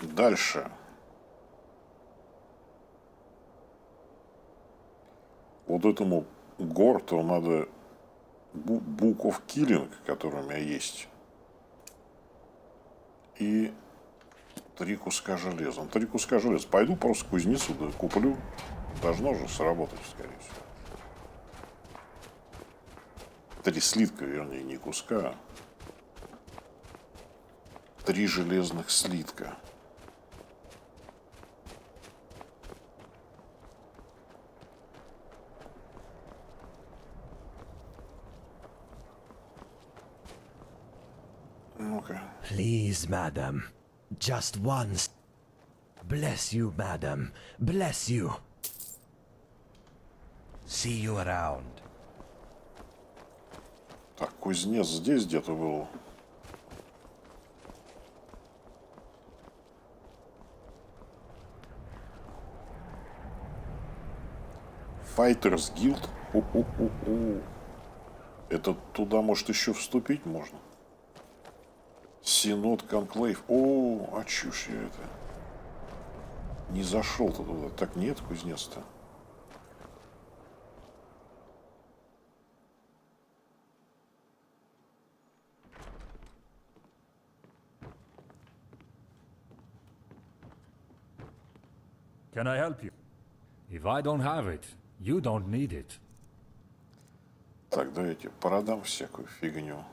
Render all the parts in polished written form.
Дальше. Вот этому Горту надо Book of Killing, который у меня есть. И 3 куска железа. 3 куска железа. Пойду просто к кузнецу, да куплю. Должно же сработать, скорее всего. 3 слитка, вернее, не куска. 3 железных слитка. Ну-ка. Please, madam. Just once. Bless you, madam. Bless you. See you around. Так, кузнец здесь где-то был. Fighters Guild. Это туда, может, еще вступить можно? Синод Конклейв. О, а чушь я это. Не зашел-то туда. Так нет, кузнец-то. Can I help you? If I don't have it, you don't need it. Так, давайте продам всякую фигню.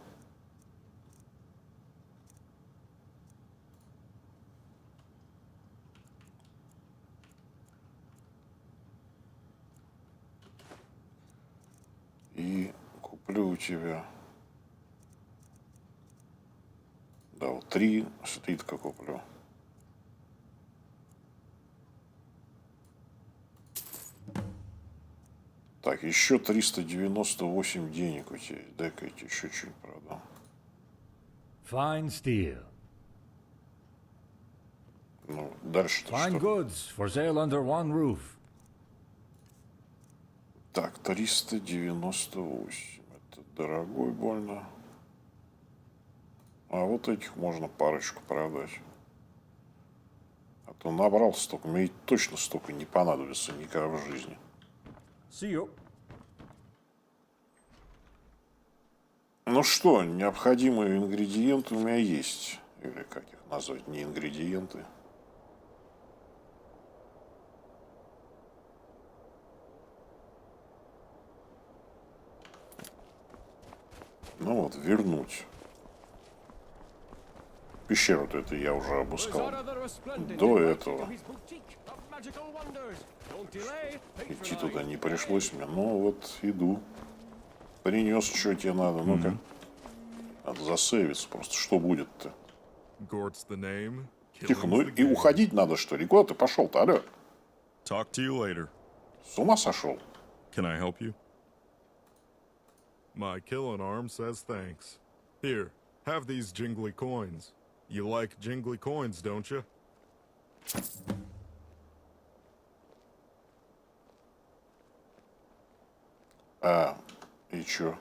И куплю у тебя. Да, вот 3 слитка куплю. Так, еще 398 денег у тебя. Дай-ка я тебе еще что-нибудь продам. Fine steel. Ну, дальше-то Fine что? goods for sale under one roof. Так, 398. Это дорогой больно. А вот этих можно парочку продать. А то набрал столько. Мне точно столько не понадобится никогда в жизни. See you. Ну что, необходимые ингредиенты у меня есть. Или как их назвать? Не ингредиенты. Ну вот, вернуть. Пещеру-то это я уже обыскал. До этого. Идти туда не пришлось мне. Ну вот, иду. Принес, что тебе надо. Ну-ка. Надо засейвиться просто. Что будет-то? Тихо, ну и уходить надо, что ли? Куда ты пошел-то, алло? Talk to you later. С ума сошел? Can I help you? My killing arm says thanks. Here, have these jingly coins. You like jingly coins, don't you? А, и чё?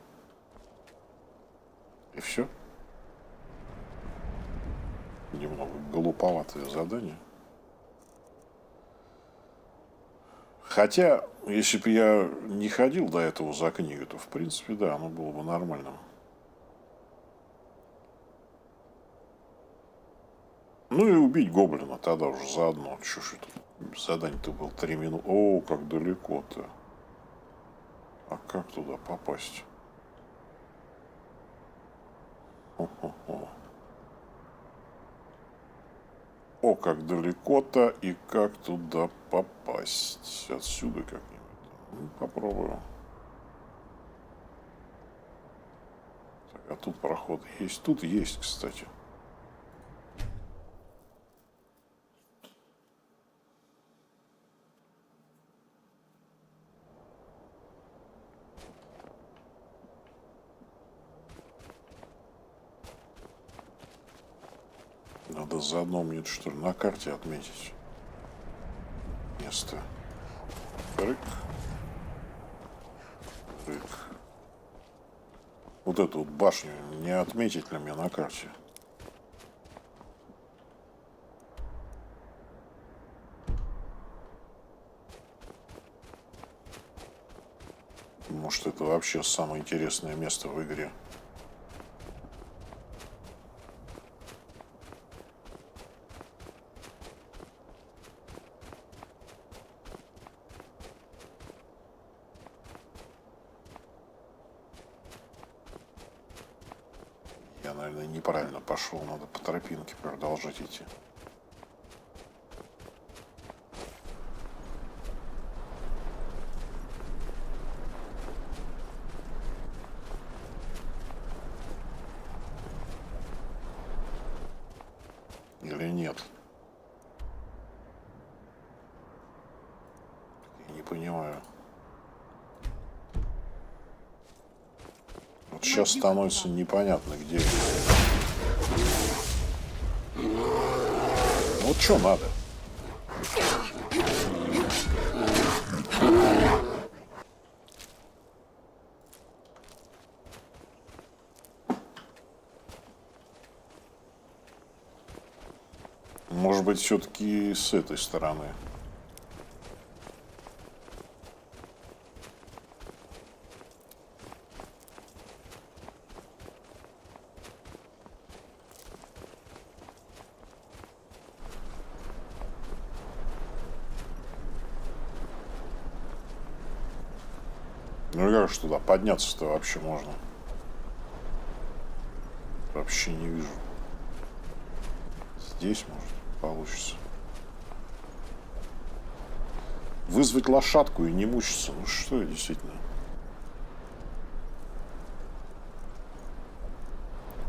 И все? Немного глуповатое задание. Хотя, если бы я не ходил до этого за книгой, то в принципе, да, оно было бы нормальным. Ну и убить гоблина тогда уже заодно. Чё ж это? Задание-то было 3 минуты. О, как далеко-то. А как туда попасть? О-хо-хо. О, как далеко-то и как туда попасть. Отсюда как-нибудь. Ну, попробую. Так, а тут проход есть? Тут есть, кстати. Надо заодно мне, что ли, на карте отметить место. Рык. Рык. Вот эту вот башню не отметить ли мне на карте? потому что это вообще самое интересное место в игре. Я, наверное, неправильно пошел. Надо по тропинке продолжать идти. Или нет? Я не понимаю. Вот сейчас становится непонятно, где. Вот что надо? Может быть, все-таки с этой стороны. Ну и как же туда подняться-то вообще можно? Вообще не вижу. Здесь, может, получится. Вызвать лошадку и не мучиться. Ну что я действительно.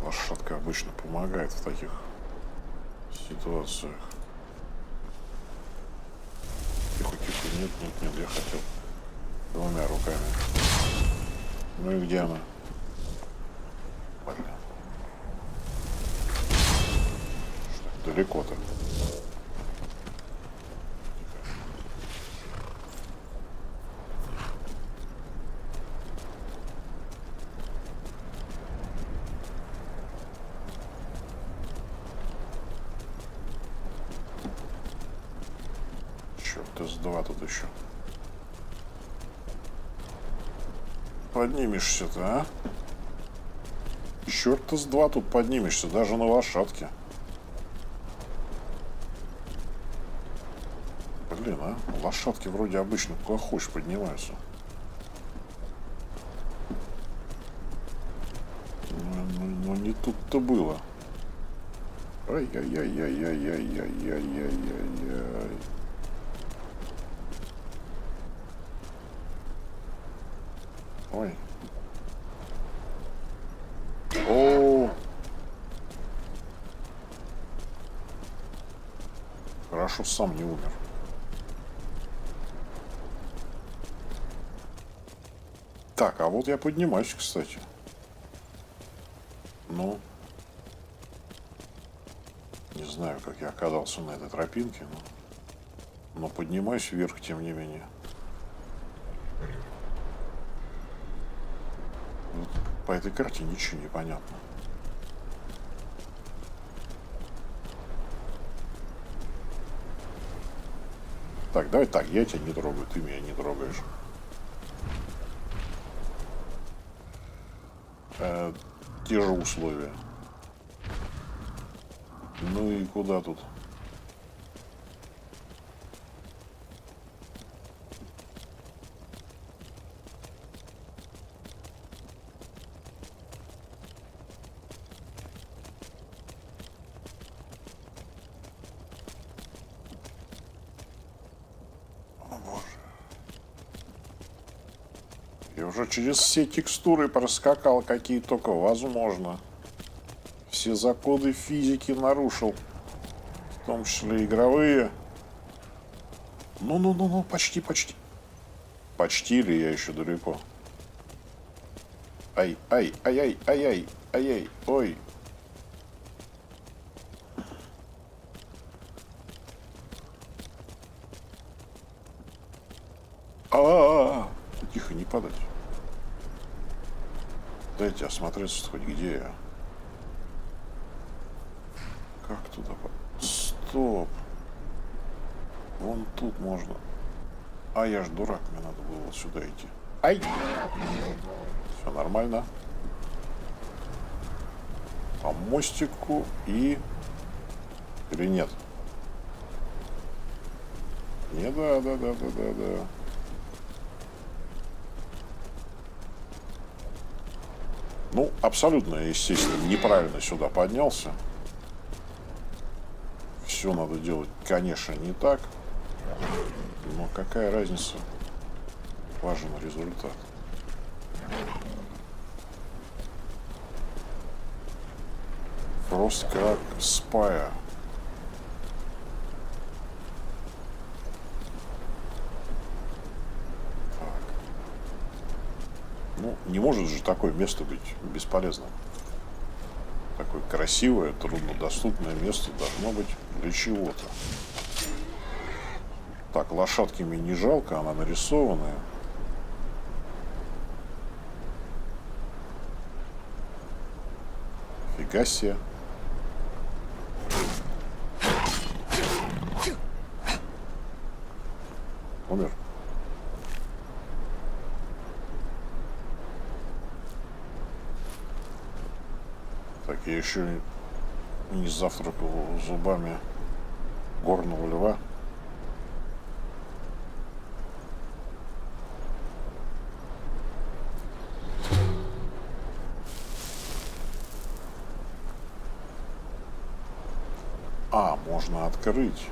Лошадка обычно помогает в таких ситуациях. Тихо, тихо. Нет, нет, нет. Я хотел двумя руками. Ну и где она? Блин. Что, далеко-то. Черт, из два тут еще. Поднимешься-то, а? Черт с два тут поднимешься, даже на лошадке. Блин, а? Лошадки вроде обычно куда хочешь поднимаются. Но не тут-то было. Ай-яй-яй-яй-яй-яй-яй-яй-яй-яй. Ой. О. Хорошо, сам не умер. Так, а вот я поднимаюсь, кстати. Ну. Не знаю, как я оказался на этой тропинке, но поднимаюсь вверх, тем не менее. Вот по этой карте ничего не понятно. Так, давай так, я тебя не трогаю, ты меня не трогаешь. Те же условия. Ну и куда тут? О боже. Я уже через все текстуры проскакал, какие только возможно. Все законы физики нарушил. В том числе игровые. Ну, почти. Почти ли я еще далеко? Ай, ой. Тихо, не падать. Дайте осмотреться хоть где я. Как туда? Стоп. Вон тут можно. А я ж дурак, мне надо было сюда идти. Ай! Все нормально. По мостику и... Или нет? Не, да. Ну, абсолютно, естественно, неправильно сюда поднялся. Все надо делать, конечно, не так. Но какая разница? Важен результат. Frostcrag Spire. Ну, не может же такое место быть бесполезным. Такое красивое, труднодоступное место должно быть для чего-то. Так, лошадки мне не жалко, она нарисованная. Фига себе. Умер. Так, я еще не завтракал зубами горного льва. А, можно открыть.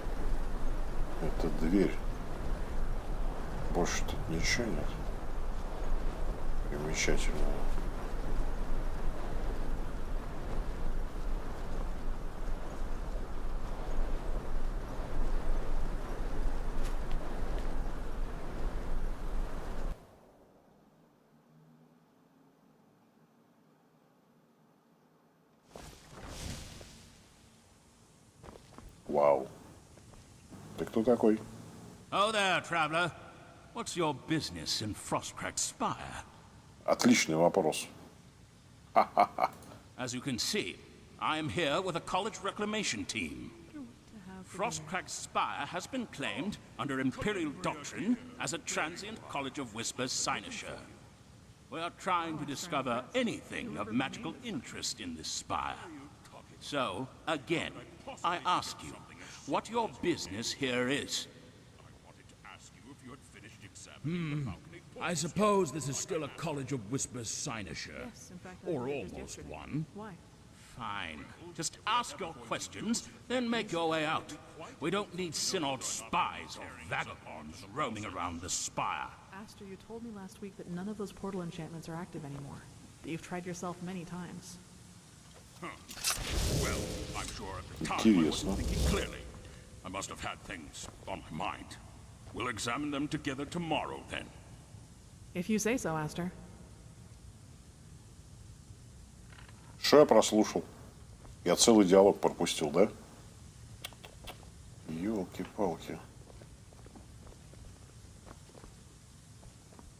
Это дверь. Больше тут ничего нет. Примечательного. Вау. Ты кто такой? Oh there, traveler. What's your business in Frostcrag Spire? Отличный вопрос. As you can see, I am here with a college reclamation team. Frostcrag Spire has been claimed under Imperial doctrine as a transient College of Whispers cynosure. We are trying to discover anything of magical interest in this spire. So, again, I ask you, what your business here is. I suppose this is still a College of Whispers cynosure. Or almost one. Why? Fine. Just ask your questions, then make your way out. We don't need synod spies or vagabonds roaming around the spire. Aster, you told me last week that none of those portal enchantments are active anymore. That you've tried yourself many times. Well, I'm sure at the time I wasn't thinking clearly. I must have had things on my mind. We'll examine them together tomorrow, then. If you say so, Aster. Что я прослушал? Я целый диалог пропустил, да? Ёлки-палки.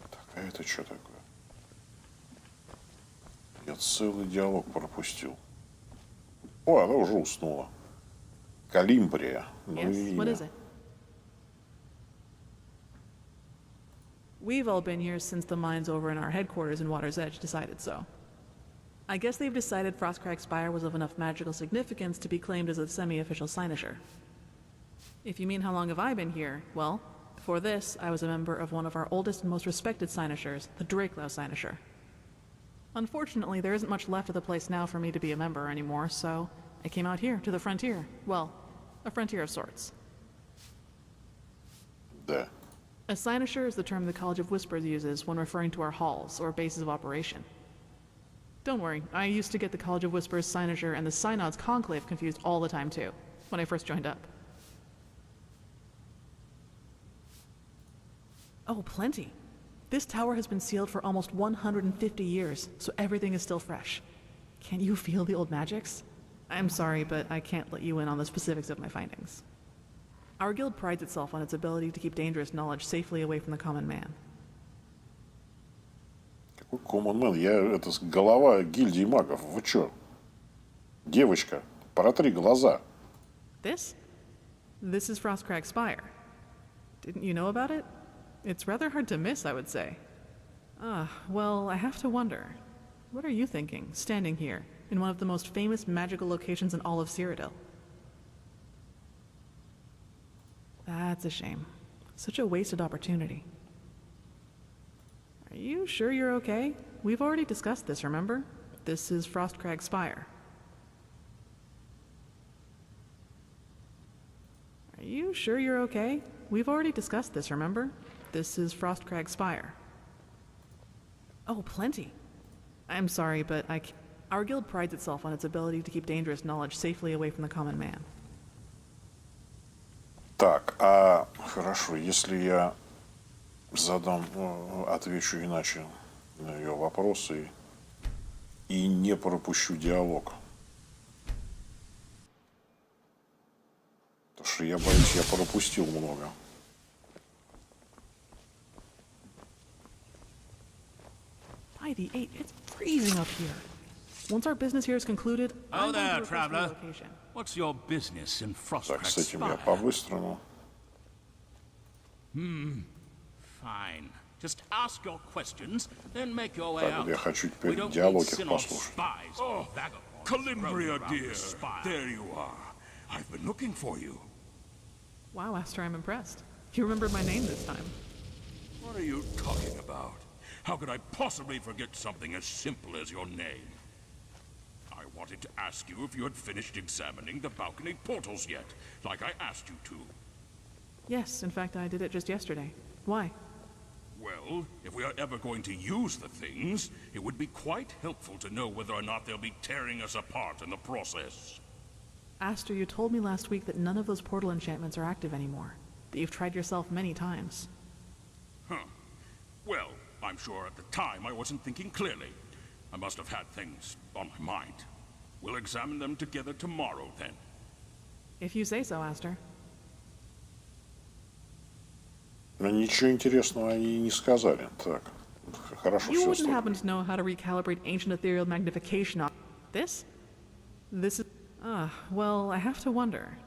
Так, а это что такое? Я целый диалог пропустил. О, она уже уснула. Калимбрия. Ну и Yes, what имя. is it? We've all been here since the mines over in our headquarters in Water's Edge decided so. I guess they've decided Frostcrag Spire was of enough magical significance to be claimed as a semi-official cynosure. If you mean how long have I been here, well, before this, I was a member of one of our oldest and most respected cynosures, the Drakelow cynosure. Unfortunately, there isn't much left of the place now for me to be a member anymore, so I came out here, to the frontier. Well, a frontier of sorts. Да. A cynosure is the term the College of Whispers uses when referring to our halls, or bases of operation. Don't worry, I used to get the College of Whispers cynosure and the Synod's conclave confused all the time too, when I first joined up. Oh, plenty. This tower has been sealed for almost 150 years, so everything is still fresh. Can't you feel the old magics? I'm sorry, but I can't let you in on the specifics of my findings. Our guild prides itself on its ability to keep dangerous knowledge safely away from the common man. Какой common man? Это голова гильдии магов. Вы чё? Девочка, протри глаза. This? This is Frostcrag Spire. Didn't you know about it? It's rather hard to miss, I would say. Well, I have to wonder. What are you thinking, standing here, in one of the most famous magical locations in all of Cyrodiil? That's a shame. Such a wasted opportunity. Are you sure you're okay? We've already discussed this, remember? This is Frostcrag Spire. Are you sure you're okay? We've already discussed this, remember? This is Frostcrag Spire. Oh, plenty. I'm sorry, but our guild prides itself on its ability to keep dangerous knowledge safely away from the common man. Так, хорошо, если я задам, отвечу иначе на ее вопросы и не пропущу диалог. Потому что я боюсь, я пропустил много. By the 8, it's freezing up here. Once our business here is concluded, Oh I'm going to there, request traveler. relocation. What's your business in Так, Frostcrag с этим я Spire? по-быстрому. Fine. Just ask your questions, then make your way Так, out. вот я хочу We теперь don't need диалоги sin-off послушать. spies or vagabonds Calimbria, roaming around dear. the Spire. There you are. I've been looking for you. Wow, Aster, I'm impressed. You remembered my name this time. What are you talking about? How could I possibly forget something as simple as your name? I wanted to ask you if you had finished examining the balcony portals yet, like I asked you to. Yes, in fact, I did it just yesterday. Why? Well, if we are ever going to use the things, it would be quite helpful to know whether or not they'll be tearing us apart in the process. Aster, you told me last week that none of those portal enchantments are active anymore. That you've tried yourself many times. Huh. Well, I'm sure at the time I wasn't thinking clearly. I must have had things on my mind. We'll examine them together tomorrow, then. If you say so, Aster. Но ничего интересного они не сказали. Так, хорошо You все wouldn't остальное. happen to know how to recalibrate ancient ethereal magnification on this? This is... well, I have to wonder.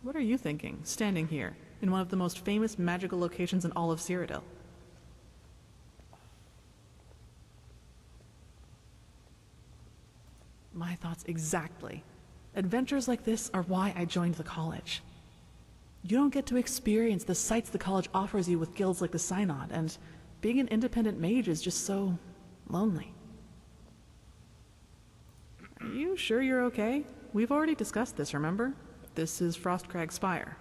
What are you thinking, standing here, in one of the most famous magical locations in all of Cyrodiil? My thoughts exactly. Adventures like this are why I joined the college. You don't get to experience the sights the college offers you with guilds like the Synod, and being an independent mage is just so lonely. Are you sure you're okay? We've already discussed this, remember? This is Frostcrag Spire.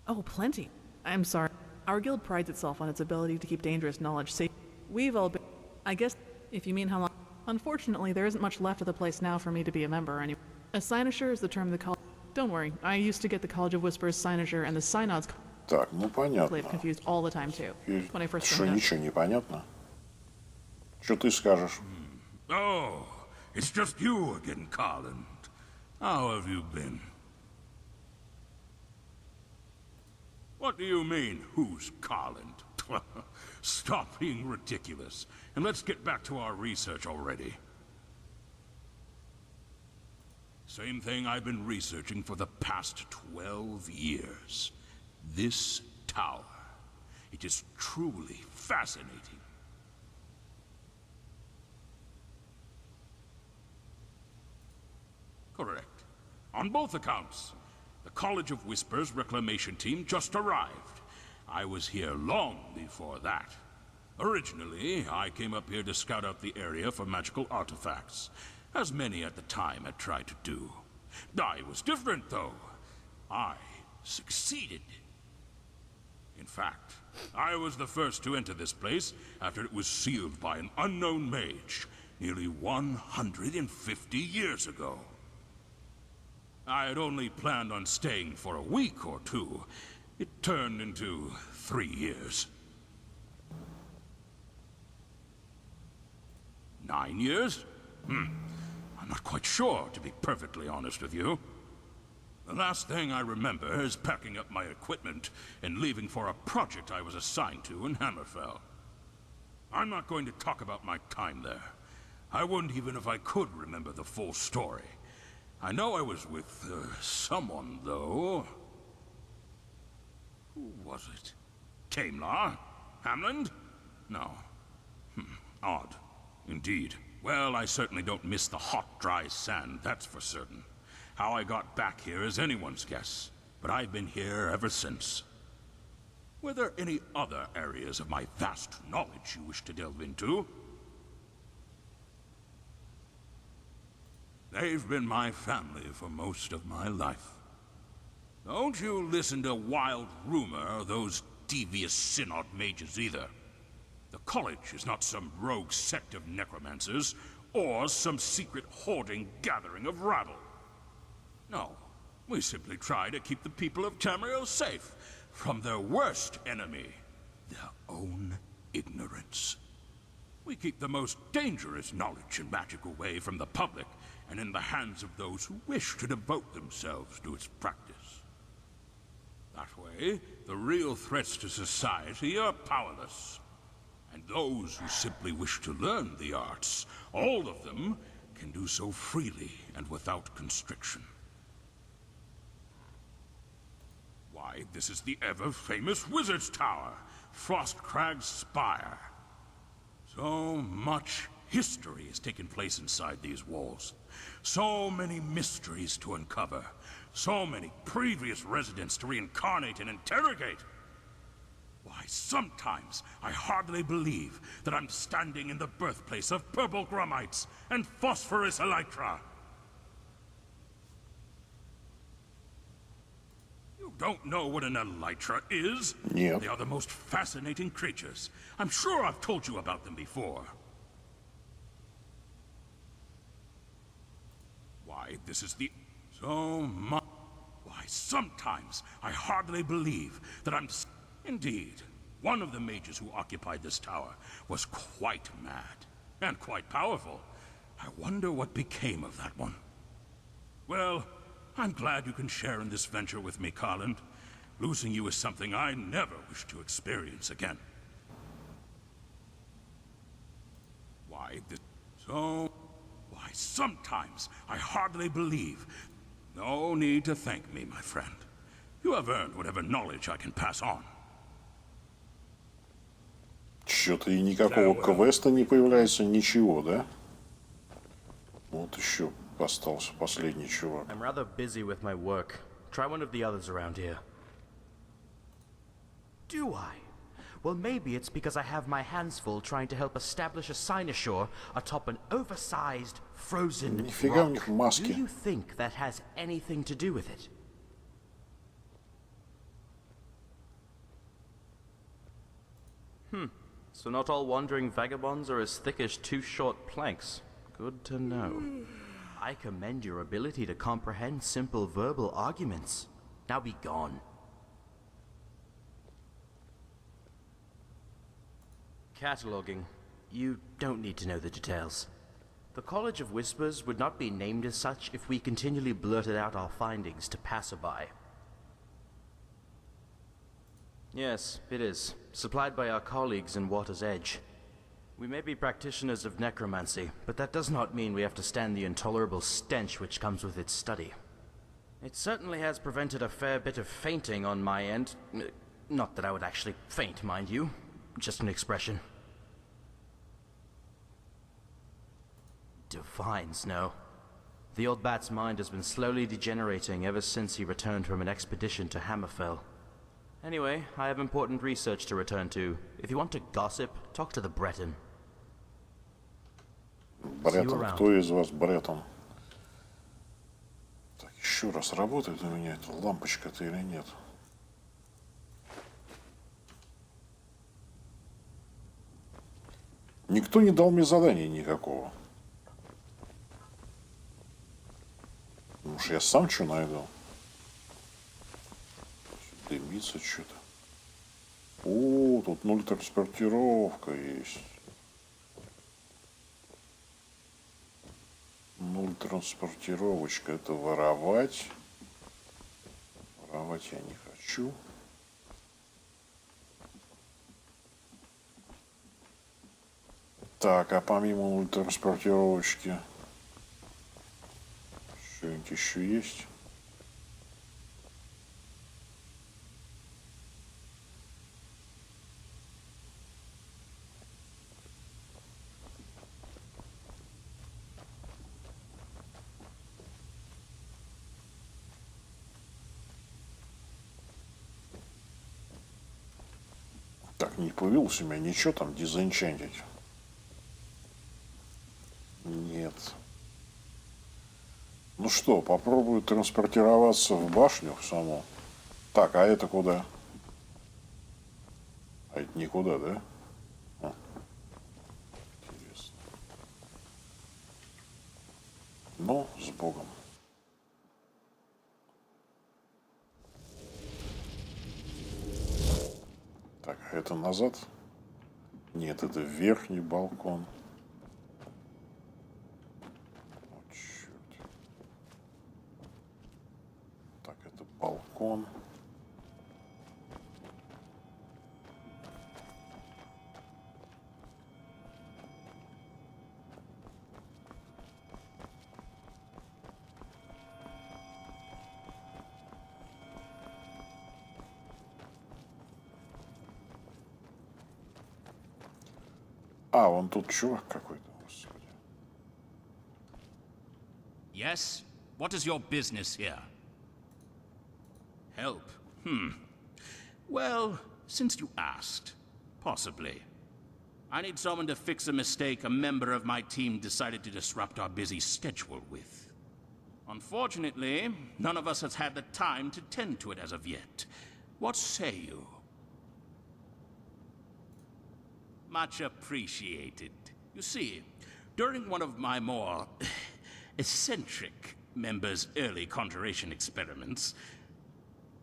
Oh, plenty. I'm sorry. Our guild prides itself on its ability to keep dangerous knowledge safe. We've all been... I guess, if you mean how long... Unfortunately, there isn't much left of the place now for me to be a member anymore. A cynosure is the term the college... Don't worry, I used to get the College of Whispers cynosure and the Synod's Так, ну понятно. confused all the time too, И when I first что, joined up. ничего не понятно? Что ты скажешь? Oh, it's just you again, Carland. How have you been? What do you mean, who's Carland? Stop being ridiculous, and let's get back to our research already. Same thing I've been researching for the past 12 years. This tower. It is truly fascinating. Correct. On both accounts. The College of Whispers reclamation team just arrived. I was here long before that. Originally, I came up here to scout out the area for magical artifacts, as many at the time had tried to do. I was different, though. I succeeded. In fact, I was the first to enter this place after it was sealed by an unknown mage, nearly 150 years ago. I had only planned on staying for a week or two. It turned into 3 years. 9 years? I'm not quite sure, to be perfectly honest with you. The last thing I remember is packing up my equipment and leaving for a project I was assigned to in Hammerfell. I'm not going to talk about my time there. I wouldn't even if I could remember the full story. I know I was with someone, though. Who was it? Tamlar? Hamland? No. Odd. Indeed. Well, I certainly don't miss the hot, dry sand, that's for certain. How I got back here is anyone's guess, but I've been here ever since. Were there any other areas of my vast knowledge you wish to delve into? They've been my family for most of my life. Don't you listen to wild rumor or those devious synod mages either. The college is not some rogue sect of necromancers, or some secret hoarding gathering of rabble. No, we simply try to keep the people of Tamriel safe from their worst enemy, their own ignorance. We keep the most dangerous knowledge and magic away from the public and in the hands of those who wish to devote themselves to its practice. That way, the real threats to society are powerless. And those who simply wish to learn the arts, all of them, can do so freely and without constriction. Why, this is the ever-famous Wizard's Tower, Frostcrag's Spire. So much history has taken place inside these walls. So many mysteries to uncover. So many previous residents to reincarnate and interrogate. Why, sometimes I hardly believe that I'm standing in the birthplace of purple grumites and phosphorus elytra. You don't know what an elytra is? Yep. They are the most fascinating creatures. I'm sure I've told you about them before. Why, this is the... so much... Why, sometimes I hardly believe that I'm... Indeed, one of the mages who occupied this tower was quite mad, and quite powerful. I wonder what became of that one. Well, I'm glad you can share in this venture with me, Carland. Losing you is something I never wish to experience again. Why, why, sometimes I hardly believe... No need to thank me, my friend. You have earned whatever knowledge I can pass on. Чё-то и никакого квеста не появляется, ничего, да? Вот еще остался последний чувак. I'm rather busy with my work. Try one of the others around here. Do I? Well, maybe it's because I have my hands full trying to help establish a cynosure atop an oversized, frozen Нифига у rock. них маски. Do you think that has anything to do with it? So not all wandering vagabonds are as thick as two short planks. Good to know. I commend your ability to comprehend simple verbal arguments. Now be gone. Cataloging. You don't need to know the details. The College of Whispers would not be named as such if we continually blurted out our findings to passerby. Yes, it is. Supplied by our colleagues in Water's Edge. We may be practitioners of necromancy, but that does not mean we have to stand the intolerable stench which comes with its study. It certainly has prevented a fair bit of fainting on my end. Not that I would actually faint, mind you. Just an expression. Divine Snow. The old bat's mind has been slowly degenerating ever since he returned from an expedition to Hammerfell. Anyway, I have important research to return to. If you want to gossip, talk to the Breton. Бреттон, кто из вас Бреттон? Так, еще раз, работает у меня эта лампочка-то или нет? Никто не дал мне задания никакого. Потому что я сам что найду. Дымится что-то. О, тут 0 транспортировка есть. 0 транспортировочка. Это воровать. Воровать я не хочу. Так, а помимо 0 транспортировочки что-нибудь еще есть? Так, не появилось у меня ничего там дизенчантить. Нет. Ну что, попробую транспортироваться в башню в саму. Так, а это куда? А это никуда, да? Интересно. Ну, с Богом. Так, а это назад? Нет, это верхний балкон. О, черт. Так, это балкон. А, вон тут чувак какой-то, господи. Yes? What is your business here? Help? Well, since you asked, possibly. I need someone to fix a mistake a member of my team decided to disrupt our busy schedule with. Unfortunately, none of us has had the time to tend to it as of yet. What say you? Much appreciated. You see, during one of my more eccentric members' early conjuration experiments,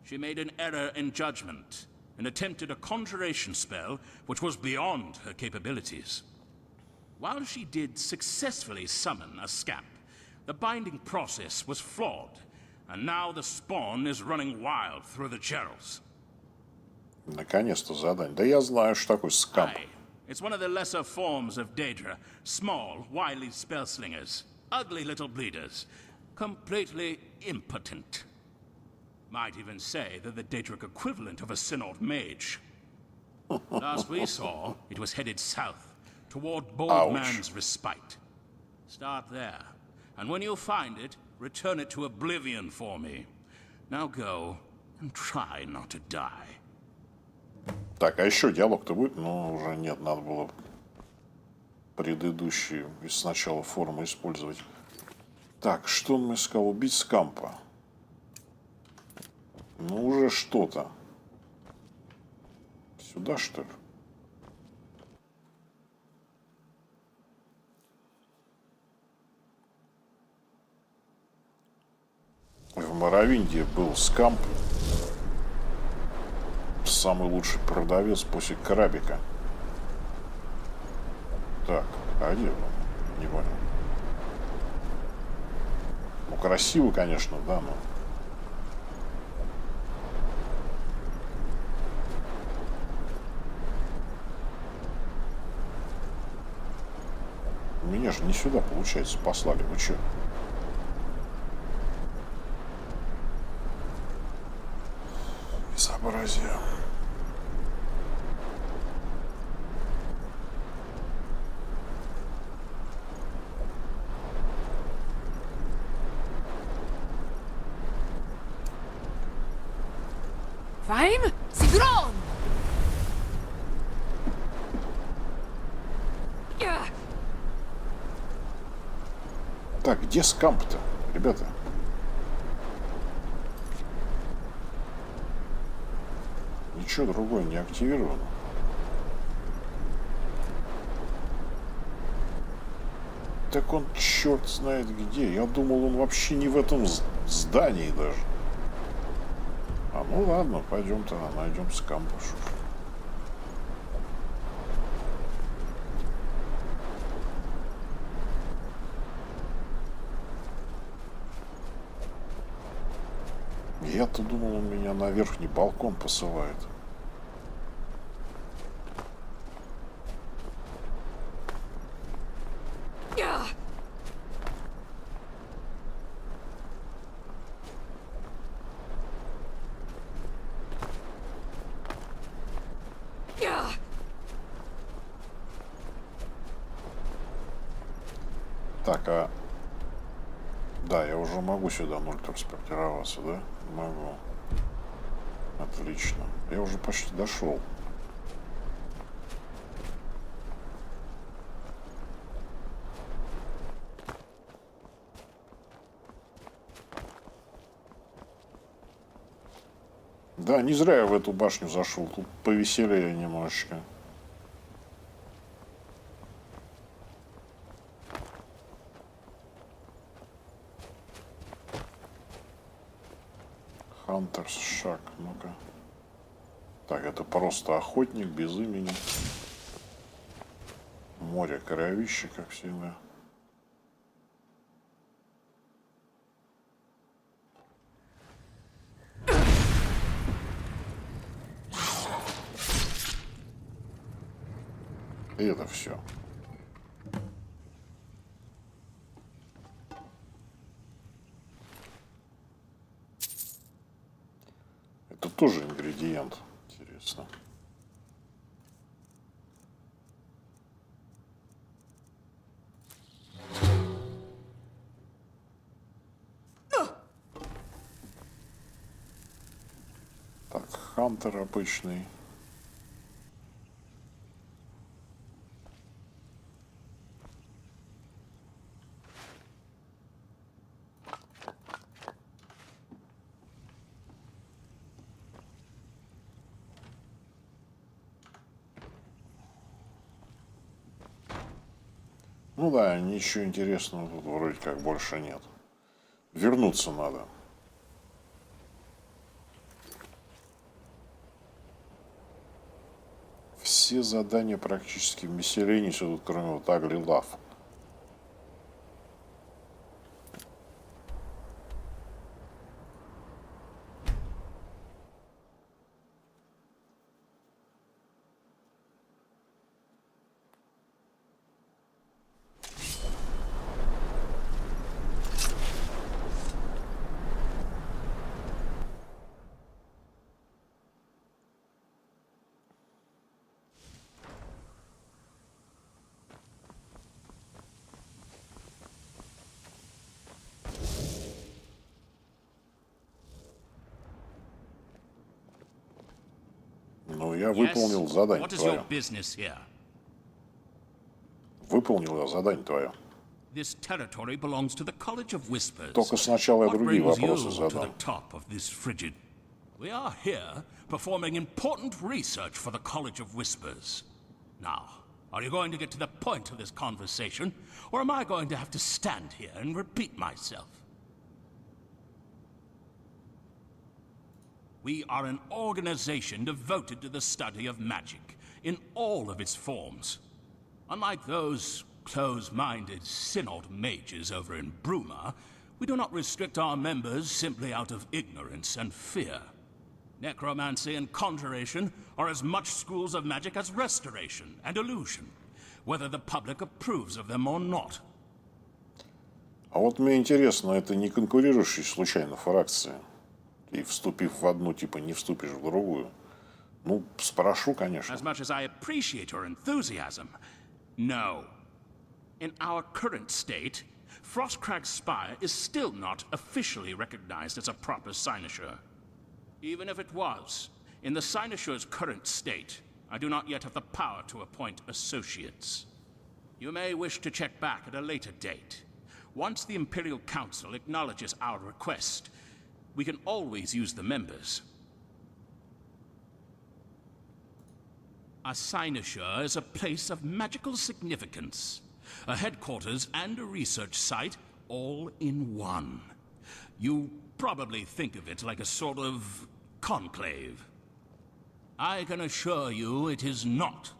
she made an error in judgment and attempted a conjuration spell which was beyond her capabilities. While she did successfully summon a scamp, the binding process was flawed, and now the spawn is running wild through the channels. Наконец-то задание. Да я знаю, что такое скамп. Aye. It's one of the lesser forms of Daedra. Small, wily spellslingers. Ugly little bleeders. Completely impotent. Might even say they're the Daedric equivalent of a Synod mage. Last we saw, it was headed south, toward Bold Ouch. Man's Respite. Start there, and when you find it, return it to oblivion for me. Now go, and try not to die. Так, а еще диалог-то будет? Ну, уже нет, надо было предыдущие сначала форму использовать. Так, что он мне сказал? Убить скампа. Ну, уже что-то. Сюда, что ли? В Моровинде был скамп. Самый лучший продавец после крабика. Так, а где он? Не понял. Ну, красиво, конечно, да, но... Меня же не сюда, получается, послали. Вы чё? Безобразие. Faim? Sigron! Так, где скамп-то, ребята? Ничего другое не активировано. Так он черт знает где. Я думал, он вообще не в этом здании даже. А ну ладно, пойдем тогда найдем скампа. Я-то думал, он меня на верхний балкон посылает. Так, а... Да, я уже могу сюда 0 транспортироваться, да? Могу. Отлично. Я уже почти дошел. Да, не зря я в эту башню зашел. Тут повеселее немножечко. Хантерс шаг, ну-ка. Так, это просто охотник без имени. Море кровища, как всегда. И это все. Это тоже ингредиент. Интересно. Так, хантер обычный. Ну да, ничего интересного тут вроде как больше нет. Вернуться надо. Все задания практически в Миссилении, тут кроме вот Ugly Love. Ну, я выполнил задание What is your твое. business here? Выполнил я задание твое. This territory belongs to the College of Whispers. Только сначала я What другие brings вопросы you to the задам. top of this frigid? We are here performing important research for the College of Whispers. Now, are you going to get to the point of this conversation, or am I going to have to stand here and repeat myself? We are an organization devoted to the study of magic in all of its forms. Unlike those close-minded synod mages over in Bruma, we do not restrict our members simply out of ignorance and fear. Necromancy and conjuration are as much schools of magic as restoration and illusion, whether the public approves of them or not. А вот мне интересно, это не конкурирующие случайно фракции? И вступив в одну, типа не вступишь в другую? Ну, спрошу, конечно. As much as I appreciate your enthusiasm, no. In our current state, Frostcrag Spire is still not officially recognized as a proper cynosure. Even if it was, in the cynosure's current state, I do not yet have the power to appoint associates. You may wish to check back at a later date. Once the Imperial Council acknowledges our request, we can always use the members. A cynosure is a place of magical significance. A headquarters and a research site all in one. You probably think of it like a sort of conclave. I can assure you it is not.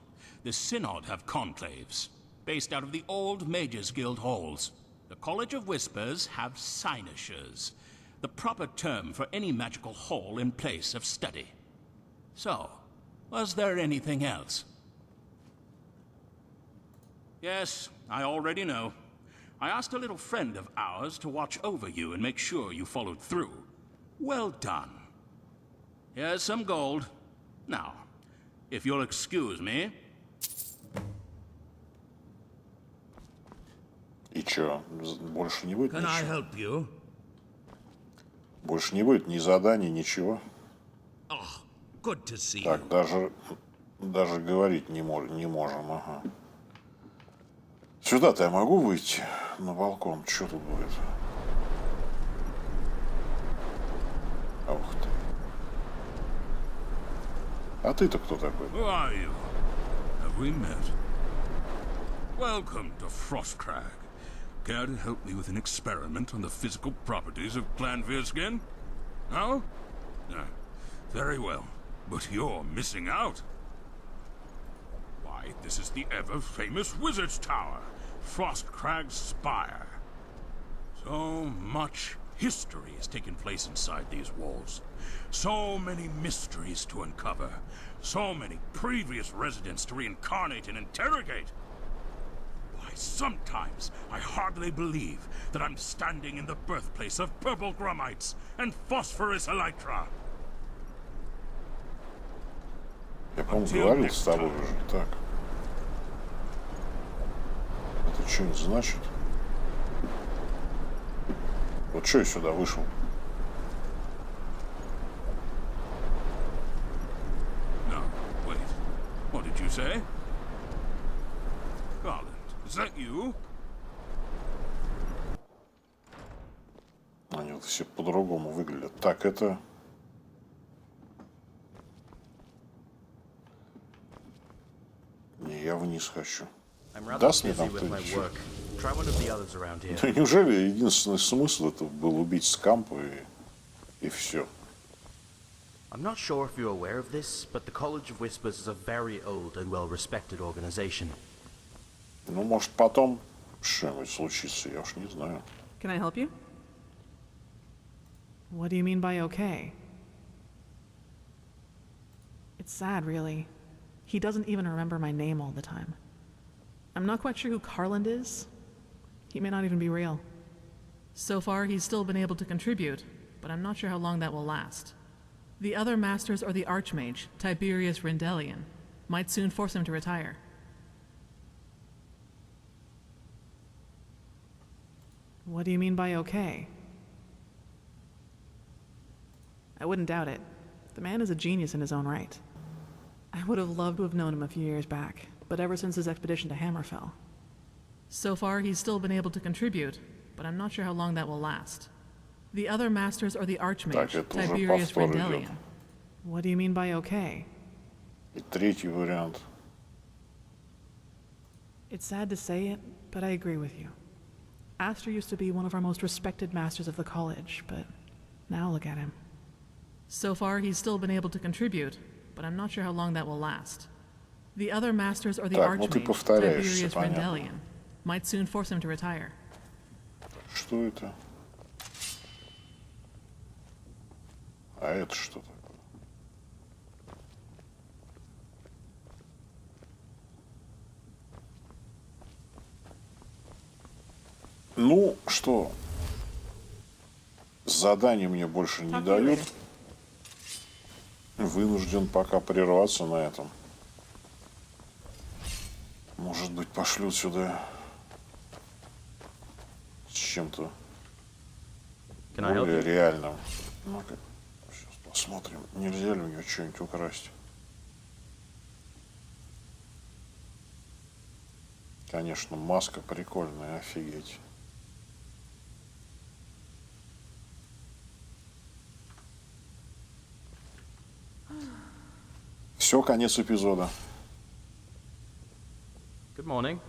The Synod have conclaves, based out of the old Mages Guild halls. The College of Whispers have cynosures, the proper term for any magical hall in place of study. So, was there anything else? Yes, I already know. I asked a little friend of ours to watch over you and make sure you followed through. Well done. Here's some gold. Now, if you'll excuse me... И чё, больше не будет Can I ничего? help you? Больше не будет ни заданий, ничего. Oh, good to see you. Так, даже говорить не можем, ага. Сюда-то я могу выйти на балкон? Что тут будет? Ух ты. А ты-то кто такой? Who are you? Have we met? Welcome to Frostcrag. Care to help me with an experiment on the physical properties of Clanveer skin? No? Very well. But you're missing out. Why, this is the ever-famous Wizard's Tower, Frostcrag's Spire. So much history has taken place inside these walls. So many mysteries to uncover. So many previous residents to reincarnate and interrogate. Why, sometimes I hardly believe that I'm standing in the birthplace of purple grumites and phosphorus elytra. Я, по-моему, говорил с тобой уже. Так. Это что-нибудь значит? Вот что я сюда вышел? No, wait. What did you say? Garland, is that you? Они вот все по-другому выглядят. Так, это... Не, я вниз хочу. Даст мне там кто-нибудь еще? Да неужели единственный смысл это был убить Скампа и все? I'm not sure if you're aware of this, but the College of Whispers is a very old and well-respected organization. Ну, может, потом что-нибудь случится, я уж не знаю. Can I help you? What do you mean by okay? It's sad, really. He doesn't even remember my name all the time. I'm not quite sure who Carland is. He may not even be real. So far, he's still been able to contribute, but I'm not sure how long that will last. The other masters or the Archmage, Tiberius Rendelian, might soon force him to retire. What do you mean by okay? I wouldn't doubt it. The man is a genius in his own right. I would have loved to have known him a few years back, but ever since his expedition to Hammerfell. So far, he's still been able to contribute, but I'm not sure how long that will last. The other masters or the Archmage, Tiberius Rendelian. What do you mean by okay? И третий вариант. It's sad to say it, but I agree with you. Aster used to be one of our most respected masters of the college, but now look at him. So far, he's still been able to contribute, but I'm not sure how long that will last. The other masters or the Archmage, Tiberius Rendelian, might soon force him to retire. Что это? А это что такое? Ну, что? Задание мне больше не дают. Вынужден пока прерваться на этом. Может быть, пошлют сюда с чем-то более реальным. Ну-ка, сейчас посмотрим, нельзя ли у него что-нибудь украсть. Конечно, маска прикольная, офигеть. Все, конец эпизода. Good morning.